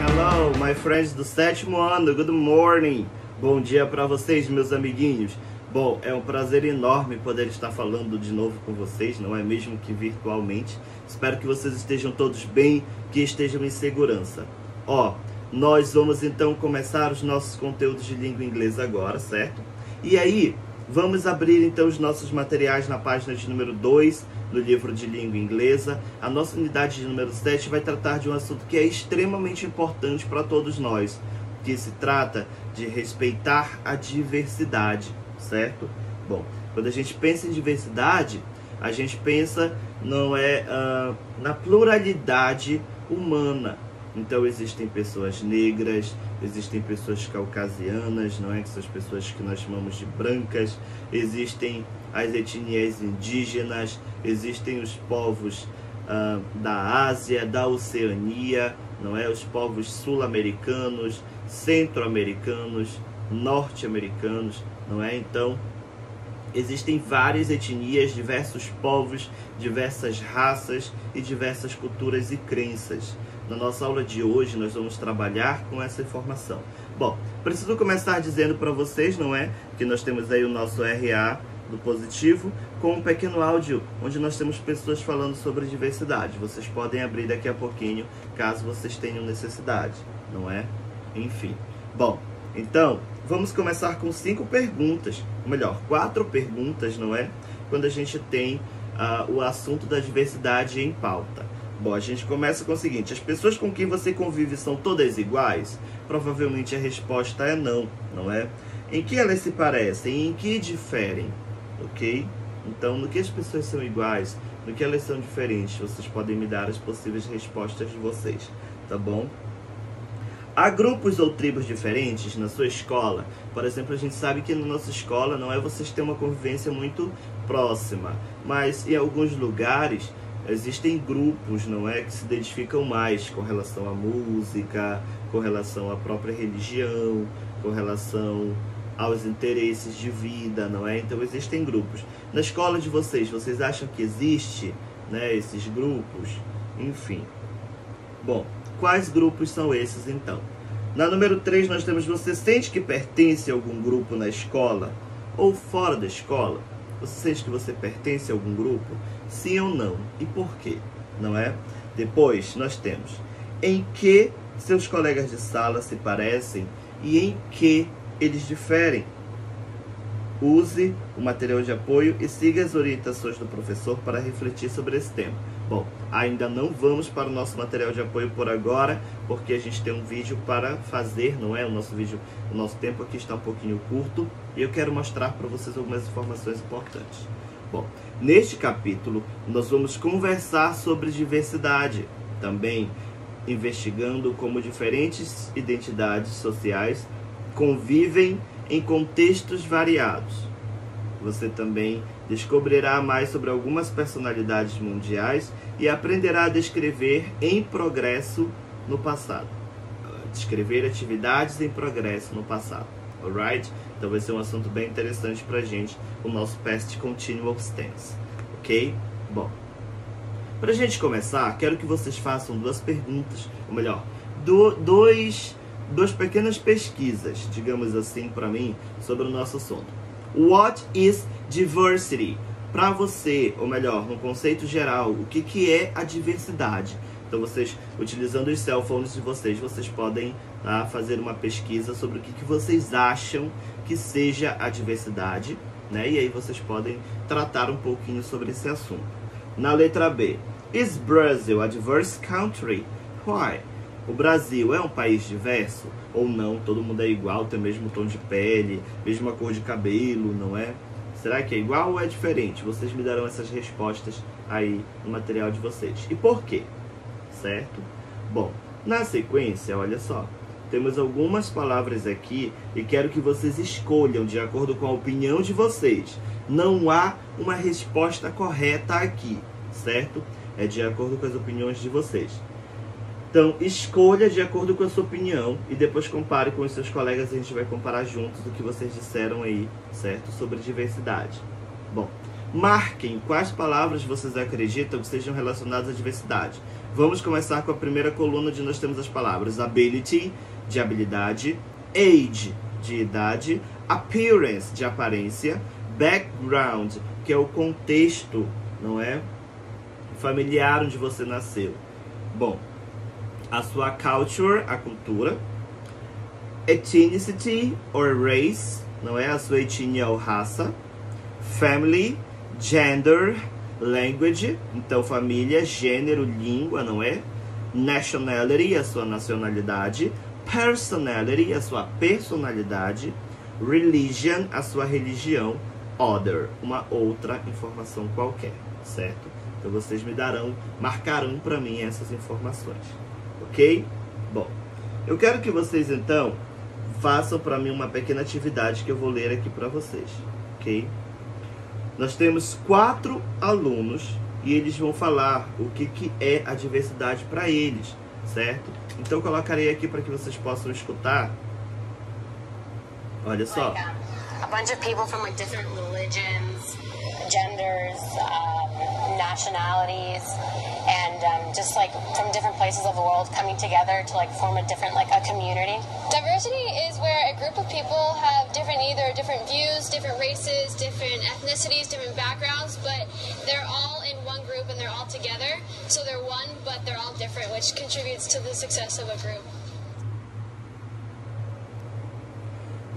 Hello, my friends do 7º ano, good morning. Bom dia para vocês, meus amiguinhos. Bom, é um prazer enorme poder estar falando de novo com vocês, não é mesmo que virtualmente. Espero que vocês estejam todos bem, que estejam em segurança. Nós vamos então começar os nossos conteúdos de língua inglesa agora, certo? E aí, vamos abrir então os nossos materiais na página de número 2 do livro de língua inglesa. A nossa unidade de número 7 vai tratar de um assunto que é extremamente importante para todos nós, que se trata de respeitar a diversidade, certo? Bom, quando a gente pensa em diversidade, a gente pensa na pluralidade humana. Então existem pessoas negras, existem pessoas caucasianas, não é? Que são as pessoas que nós chamamos de brancas, existem as etnias indígenas, existem os povos da Ásia, da Oceania, não é? Os povos sul-americanos, centro-americanos, norte-americanos, não é? Então, existem várias etnias, diversos povos, diversas raças e diversas culturas e crenças. Na nossa aula de hoje, nós vamos trabalhar com essa informação. Bom, preciso começar dizendo para vocês, não é? Que nós temos aí o nosso RA do Positivo, com um pequeno áudio, onde nós temos pessoas falando sobre diversidade. Vocês podem abrir daqui a pouquinho, caso vocês tenham necessidade, não é? Enfim. Bom, então, vamos começar com 5 perguntas, ou melhor, 4 perguntas, não é? Quando a gente tem o assunto da diversidade em pauta. Bom, a gente começa com o seguinte: as pessoas com quem você convive são todas iguais? Provavelmente a resposta é não, não é? Em que elas se parecem? Em que diferem? Ok? Então, no que as pessoas são iguais? No que elas são diferentes? Vocês podem me dar as possíveis respostas de vocês, tá bom? Há grupos ou tribos diferentes na sua escola? Por exemplo, a gente sabe que na nossa escola não é vocês terem uma convivência muito próxima, mas em alguns lugares existem grupos, não é, que se identificam mais com relação à música, com relação à própria religião, com relação aos interesses de vida, não é? Então existem grupos. Na escola de vocês, vocês acham que existe, né, esses grupos? Enfim. Bom, quais grupos são esses então? Na número 3 nós temos: você sente que pertence a algum grupo na escola ou fora da escola? Você sente que você pertence a algum grupo? Sim ou não? E por quê? Não é? Depois nós temos: em que seus colegas de sala se parecem e em que eles diferem? Use o material de apoio e siga as orientações do professor para refletir sobre esse tema. Bom, ainda não vamos para o nosso material de apoio por agora, porque a gente tem um vídeo para fazer, não é? O nosso tempo aqui está um pouquinho curto e eu quero mostrar para vocês algumas informações importantes. Bom, neste capítulo nós vamos conversar sobre diversidade, também investigando como diferentes identidades sociais convivem em contextos variados. Você também descobrirá mais sobre algumas personalidades mundiais e aprenderá a descrever em progresso no passado. Descrever atividades em progresso no passado. Alright? Então vai ser um assunto bem interessante pra gente, o nosso Past Continuous Tense. Ok? Bom, pra gente começar, quero que vocês façam 2 perguntas, ou melhor, duas pequenas pesquisas, digamos assim, para mim, sobre o nosso assunto. What is diversity? Para você, ou melhor, no conceito geral, o que é a diversidade? Então vocês, utilizando os cell phones de vocês, vocês podem fazer uma pesquisa sobre o que vocês acham que seja a diversidade, né? E aí vocês podem tratar um pouquinho sobre esse assunto. Na letra B, is Brazil a diverse country? Why? O Brasil é um país diverso ou não? Todo mundo é igual, tem o mesmo tom de pele, mesma cor de cabelo, não é? Será que é igual ou é diferente? Vocês me darão essas respostas aí no material de vocês. E por quê? Certo? Bom, na sequência, olha só, temos algumas palavras aqui e quero que vocês escolham de acordo com a opinião de vocês. Não há uma resposta correta aqui, certo? É de acordo com as opiniões de vocês. Então, escolha de acordo com a sua opinião e depois compare com os seus colegas. A gente vai comparar juntos o que vocês disseram aí, certo? Sobre diversidade. Bom, Marquem quais palavras vocês acreditam que sejam relacionadas à diversidade. Vamos começar com a primeira coluna, onde nós temos as palavras ability, de habilidade, age, de idade, appearance, de aparência, background, que é o contexto, não é? Familiar onde você nasceu. Bom, a sua culture, a cultura, ethnicity or race, não é? A sua etnia ou raça, family, gender, language, então família, gênero, língua, não é? Nationality, a sua nacionalidade, personality, a sua personalidade, religion, a sua religião, other, uma outra informação qualquer, certo? Então vocês marcarão para mim essas informações, ok? Bom, eu quero que vocês então façam para mim uma pequena atividade que eu vou ler aqui para vocês, ok? Nós temos 4 alunos e eles vão falar o que é a diversidade para eles, certo? Então eu colocarei aqui para que vocês possam escutar. Olha só. A bunch of people from like different religions, genders, nationalities, and just like from different places of the world coming together to like form a different, like a community. Diversity is where a group of people have either different views, different races, different ethnicities, different backgrounds, but they're all in one group and they're all together. So they're one, but they're all different, which contributes to the success of a group.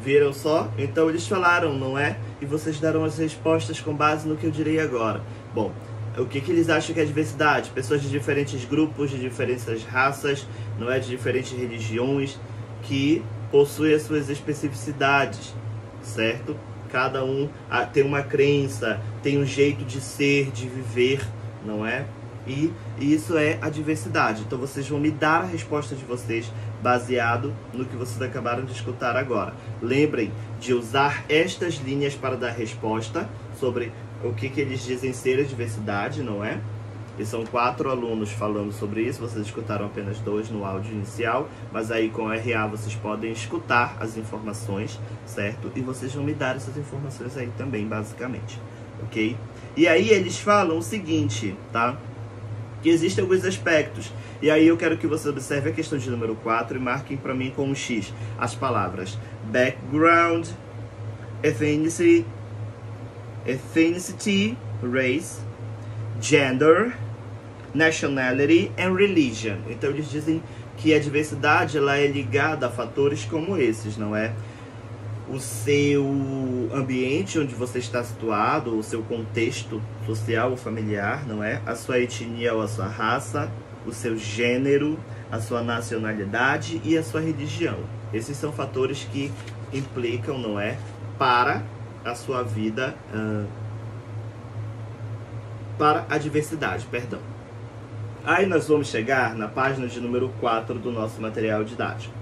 Viram só? Então eles falaram, não é? E vocês darão as respostas com base no que eu direi agora. Bom, o que eles acham que é diversidade? Pessoas de diferentes grupos, de diferentes raças, não é? De diferentes religiões, que possuem as suas especificidades, certo? Cada um tem uma crença, tem um jeito de ser, de viver, não é? E isso é a diversidade. Então vocês vão me dar a resposta de vocês baseado no que vocês acabaram de escutar agora. Lembrem de usar estas linhas para dar resposta sobre o que eles dizem ser a diversidade, não é? E são 4 alunos falando sobre isso. Vocês escutaram apenas 2 no áudio inicial, mas aí com o RA vocês podem escutar as informações, certo? E vocês vão me dar essas informações aí também, basicamente, ok? E aí eles falam o seguinte, tá? Que existem alguns aspectos. E aí eu quero que você observe a questão de número 4 e marquem para mim com um X as palavras background, ethnicity, race, gender, nationality and religion. Então eles dizem que a diversidade ela é ligada a fatores como esses, não é? O seu ambiente onde você está situado, o seu contexto social ou familiar, não é? A sua etnia ou a sua raça, o seu gênero, a sua nacionalidade e a sua religião. Esses são fatores que implicam, não é? Para a sua vida, para a diversidade, perdão. Aí nós vamos chegar na página de número 4 do nosso material didático.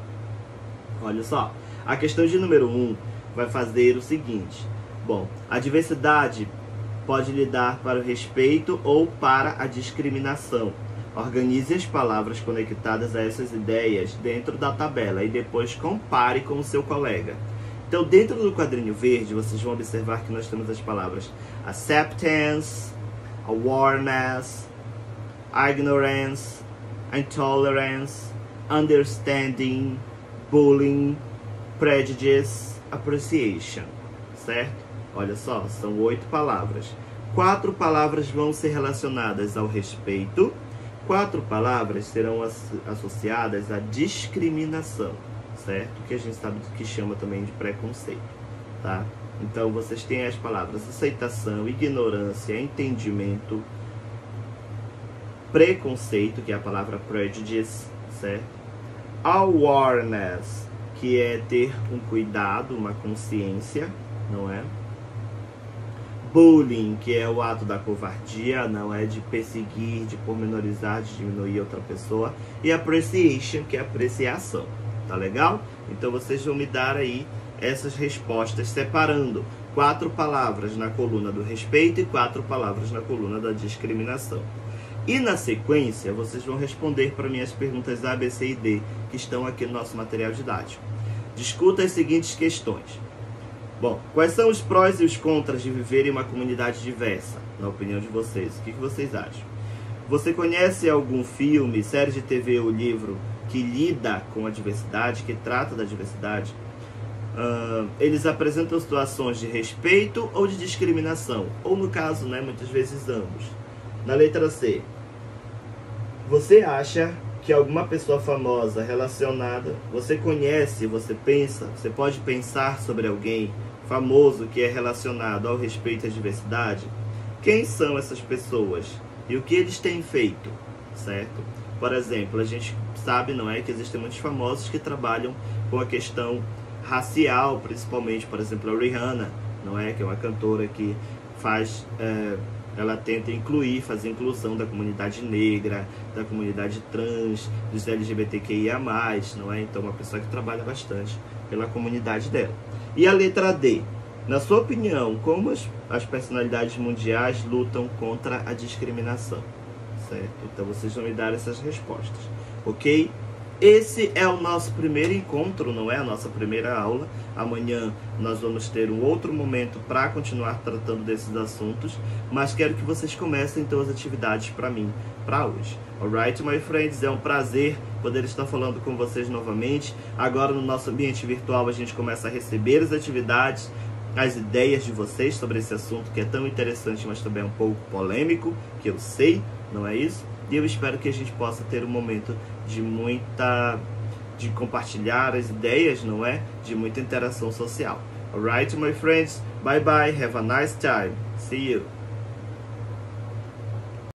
Olha só. A questão de número 1 vai fazer o seguinte. Bom, a diversidade pode lidar para o respeito ou para a discriminação. Organize as palavras conectadas a essas ideias dentro da tabela e depois compare com o seu colega. Então, dentro do quadrinho verde, vocês vão observar que nós temos as palavras acceptance, awareness, ignorance, intolerance, understanding, bullying, prejudice, appreciation, certo? Olha só, são 8 palavras. 4 palavras vão ser relacionadas ao respeito, 4 palavras serão associadas à discriminação, certo? Que a gente sabe que chama também de preconceito, tá? Então vocês têm as palavras aceitação, ignorância, entendimento, preconceito, que é a palavra prejudice, certo? Awareness, que é ter um cuidado, uma consciência, não é? Bullying, que é o ato da covardia, não é? De perseguir, de pormenorizar, de diminuir outra pessoa. E appreciation, que é apreciação, tá legal? Então vocês vão me dar aí essas respostas separando 4 palavras na coluna do respeito e 4 palavras na coluna da discriminação. E na sequência, vocês vão responder para mim as perguntas A, B, C e D, que estão aqui no nosso material didático. Discuta as seguintes questões. Bom, quais são os prós e os contras de viver em uma comunidade diversa, na opinião de vocês? O que vocês acham? Você conhece algum filme, série de TV ou livro que lida com a diversidade, que trata da diversidade? Eles apresentam situações de respeito ou de discriminação? Ou no caso, né, muitas vezes ambos. Na letra C, você acha que alguma pessoa famosa relacionada, você conhece, você pensa, você pode pensar sobre alguém famoso que é relacionado ao respeito à diversidade? Quem são essas pessoas e o que eles têm feito, certo? Por exemplo, a gente sabe, não é, que existem muitos famosos que trabalham com a questão racial, principalmente, por exemplo, a Rihanna, não é, que é uma cantora que faz, ela tenta fazer inclusão da comunidade negra, da comunidade trans, dos LGBTQIA+, não é? Então, uma pessoa que trabalha bastante pela comunidade dela. E a letra D, na sua opinião, como as personalidades mundiais lutam contra a discriminação, certo? Então, vocês vão me dar essas respostas, ok? Esse é o nosso primeiro encontro, não é? A nossa primeira aula. Amanhã nós vamos ter um outro momento para continuar tratando desses assuntos, mas quero que vocês comecem então as atividades para mim, para hoje. Alright, my friends? É um prazer poder estar falando com vocês novamente. Agora no nosso ambiente virtual a gente começa a receber as atividades, as ideias de vocês sobre esse assunto que é tão interessante, mas também um pouco polêmico, que eu sei, não é isso? E eu espero que a gente possa ter um momento de compartilhar as ideias, não é? De muita interação social. Alright, my friends? Bye bye. Have a nice time. See you.